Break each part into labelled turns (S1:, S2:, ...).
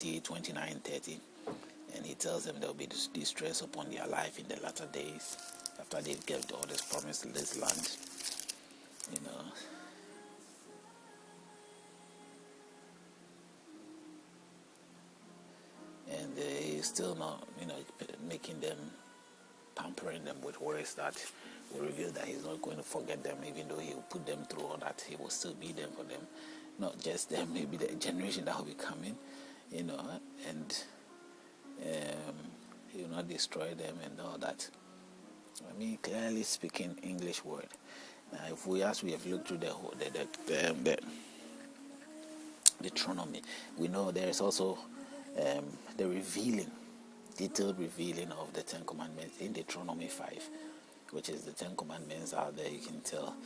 S1: 29:30, and he tells them there will be distress upon their life in the latter days after they've given all this promise to this land. And he's still not, making them, pampering them with words that will reveal that he's not going to forget them, even though he will put them through all that. He will still be there for them, not just them, maybe the generation that will be coming, and he will not destroy them and all that. Clearly speaking English word. Now, if we have looked through the Deuteronomy, we know there is also the detailed revealing of the Ten Commandments in Deuteronomy 5, which is the Ten Commandments out there. You can tell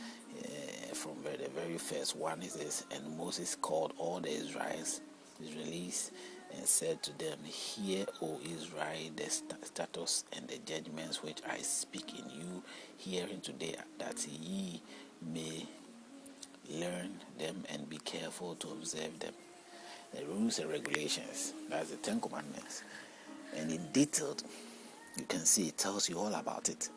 S1: from the very first one is this: and Moses called all the Israelites, and said to them, Hear, O Israel, the statutes and the judgments which I speak in you hearing today, that ye may learn them and be careful to observe them. The rules and regulations, that's the Ten Commandments. And in detailed, you can see it tells you all about it.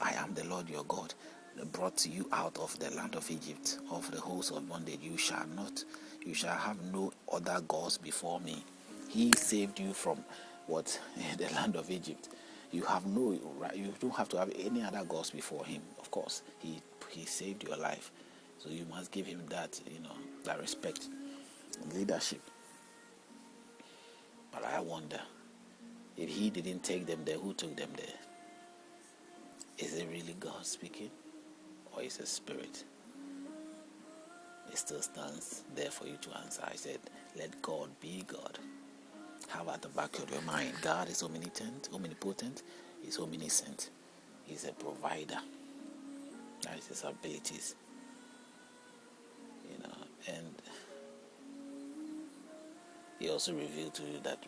S1: I am the Lord your God, that brought you out of the land of Egypt, of the host of bondage. You shall have no other gods before me. He saved you from the land of Egypt. You have no right. You don't have to have any other gods before him. Of course, he saved your life, so you must give him that that respect and leadership. But I wonder, if he didn't take them there, who took them there? Is it really God speaking, or is it spirit? It still stands there for you to answer. I said, let God be God. Have at the back of your mind, God is omnipotent, He's omniscient. He's a provider. That is His abilities. And He also revealed to you that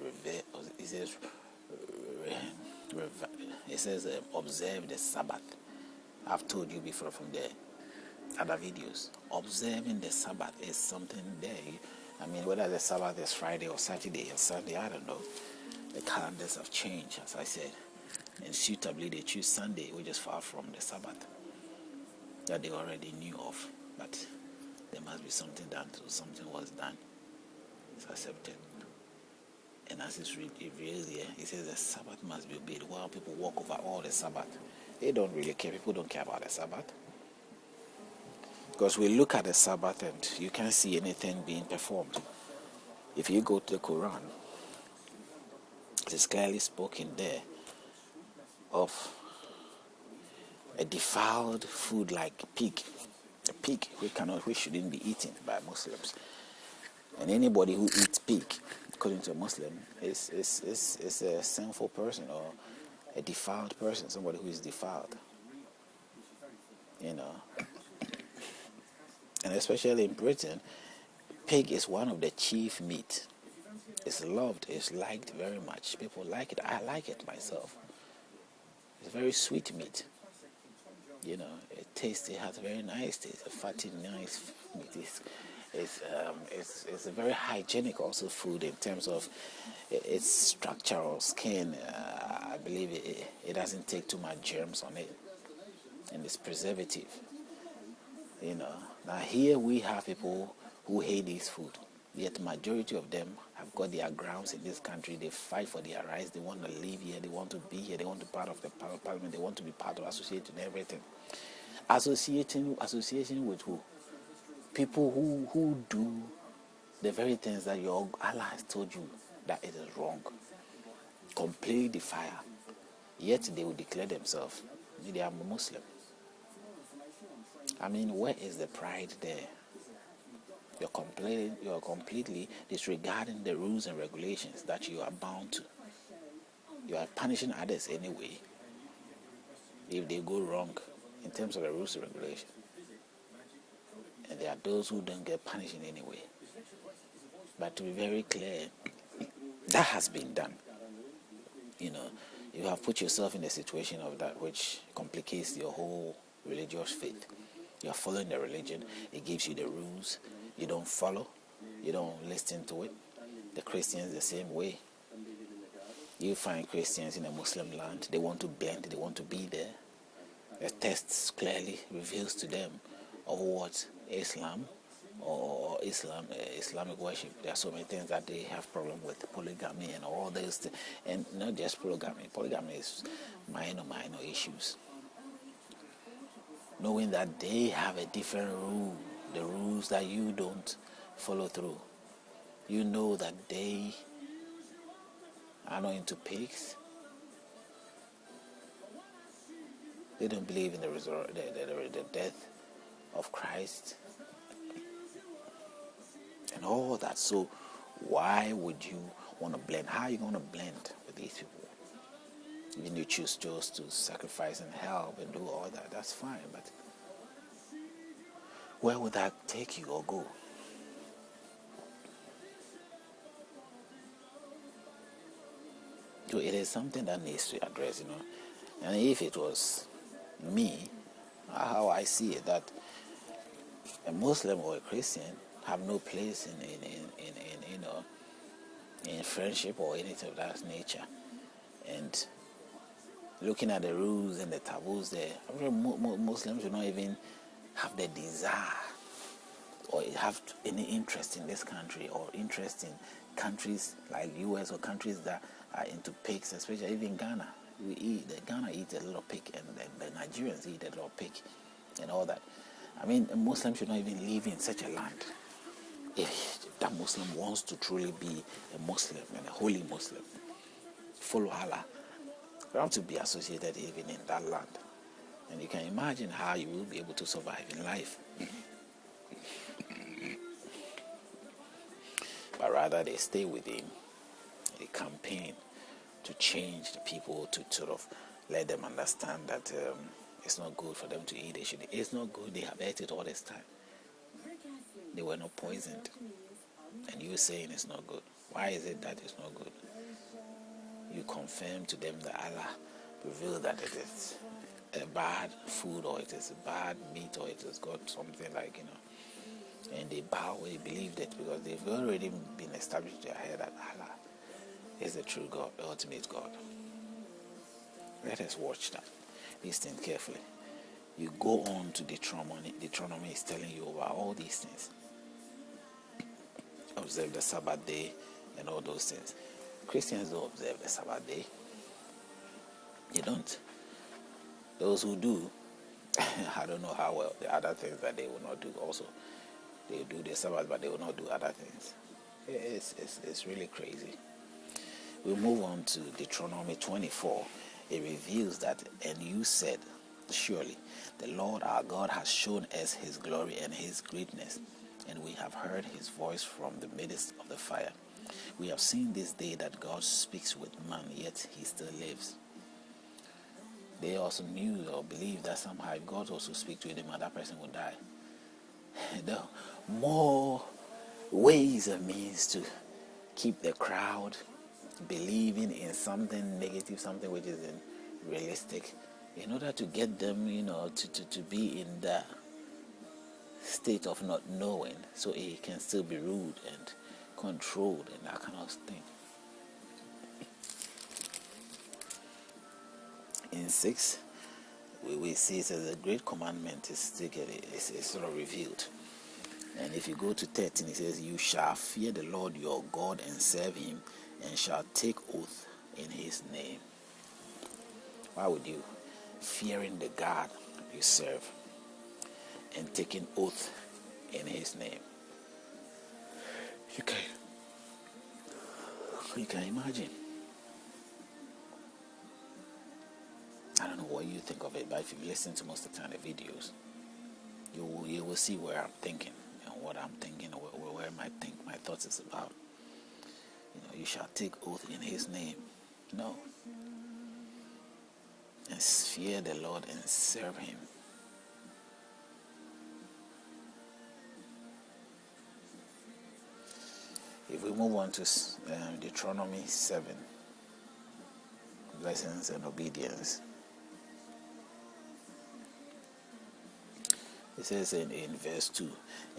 S1: He says, observe the Sabbath. I've told you before from the other videos. Observing the Sabbath is something there. Whether the Sabbath is Friday or Saturday or Sunday, I don't know. The calendars have changed, as I said. And suitably, they choose Sunday, which is far from the Sabbath that they already knew of. But there must be something done, so something was done. It's accepted. And as it reveals here, it says the Sabbath must be obeyed. While people walk over all the Sabbath, they don't really care. People don't care about the Sabbath. Because we look at the Sabbath and you can't see anything being performed. If you go to the Quran, it is clearly spoken there of a defiled food like pig. A pig which shouldn't be eaten by Muslims. And anybody who eats pig, according to a Muslim, is a sinful person or a defiled person, somebody who is defiled. And especially in Britain, pig is one of the chief meat. It's loved, it's liked very much. People like it. I like it myself. It's very sweet meat. It has a very nice taste, a fatty, nice meat. It's a very hygienic also food in terms of its structural skin. I believe it doesn't take too much germs on it, and it's preservative. Now here we have people who hate this food, yet the majority of them have got their grounds in this country. They fight for their rights. They want to live here. They want to be here. They want to be part of the parliament. They want to be part of association and everything. Association with who? People who do the very things that your Allah has told you that it is wrong. Completely defile. Yet they will declare themselves, they are Muslim. Where is the pride there? You're completely disregarding the rules and regulations that you are bound to. You are punishing others anyway if they go wrong in terms of the rules and regulations. And there are those who don't get punished in any way. But to be very clear, that has been done. You have put yourself in a situation of that which complicates your whole religious faith. You're following the religion. It gives you the rules. You don't follow. You don't listen to it. The Christians the same way. You find Christians in a Muslim land, they want to blend, they want to be there. The text clearly reveals to them of what Islam or Islamic worship. There are so many things that they have problem with, polygamy and all those things. And not just polygamy. Polygamy is minor issues. Knowing that they have a different rule, the rules that you don't follow through. You know that they are not into pigs. They don't believe in the death of Christ and all that. So why would you want to blend? How are you going to blend with these people? Even you choose just to sacrifice and help and do all that, that's fine. But where would that take you or go? So it is something that needs to address, And if it was me, how I see it, that a Muslim or a Christian have no place in friendship or anything of that nature. And looking at the rules and the taboos there, I'm sure Muslims will not even have the desire or have any interest in this country or interest in countries like US or countries that are into pigs, especially even Ghana. Ghana eats a lot of pig, and the Nigerians eat a lot of pig and all that. I mean, a Muslim should not even live in such a land. If that Muslim wants to truly be a Muslim and a holy Muslim, follow Allah, you have to be associated even in that land. And you can imagine how you will be able to survive in life. But rather they stay within a campaign to change the people, to sort of let them understand that it's not good for them to eat. It's not good. They have ate it all this time. They were not poisoned. And you're saying it's not good. Why is it that it's not good? You confirm to them that Allah revealed that it is a bad food, or it is a bad meat, or it has got something like, and they bow, they believed it, because they've already been established in their head that Allah is the true God, the ultimate God. Let us watch that. Listen carefully. You go on to Deuteronomy. Deuteronomy is telling you about all these things. Observe the Sabbath day and all those things. Christians don't observe the Sabbath day. They don't. Those who do, I don't know how well. The other things that they will not do also. They do the Sabbath, but they will not do other things. It's really crazy. We move on to Deuteronomy 24. It reveals that, and you said, surely the Lord our God has shown us his glory and his greatness, and we have heard his voice from the midst of the fire. We have seen this day that God speaks with man, yet he still lives. They also knew or believed that somehow if God also speaks to them, that person would die. The more ways and means to keep the crowd believing in something negative, something which isn't realistic, in order to get them, to be in the state of not knowing, so it can still be ruled and controlled and that kind of thing. In 6, we see it as a great commandment is sort of revealed. And if you go to 13, it says, you shall fear the Lord your God and serve him, and shall take oath in his name. Why would you? Fearing the God you serve and taking oath in his name. You can imagine. I don't know what you think of it, but if you listen to most of the time the videos, you will see where I'm thinking, what I'm thinking, or where my thoughts is about. You shall take oath in his name. No. And fear the Lord and serve him. If we move on to Deuteronomy 7, blessings and obedience. It says in verse 2,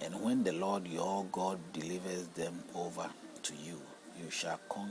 S1: and when the Lord your God delivers them over to you you shall conquer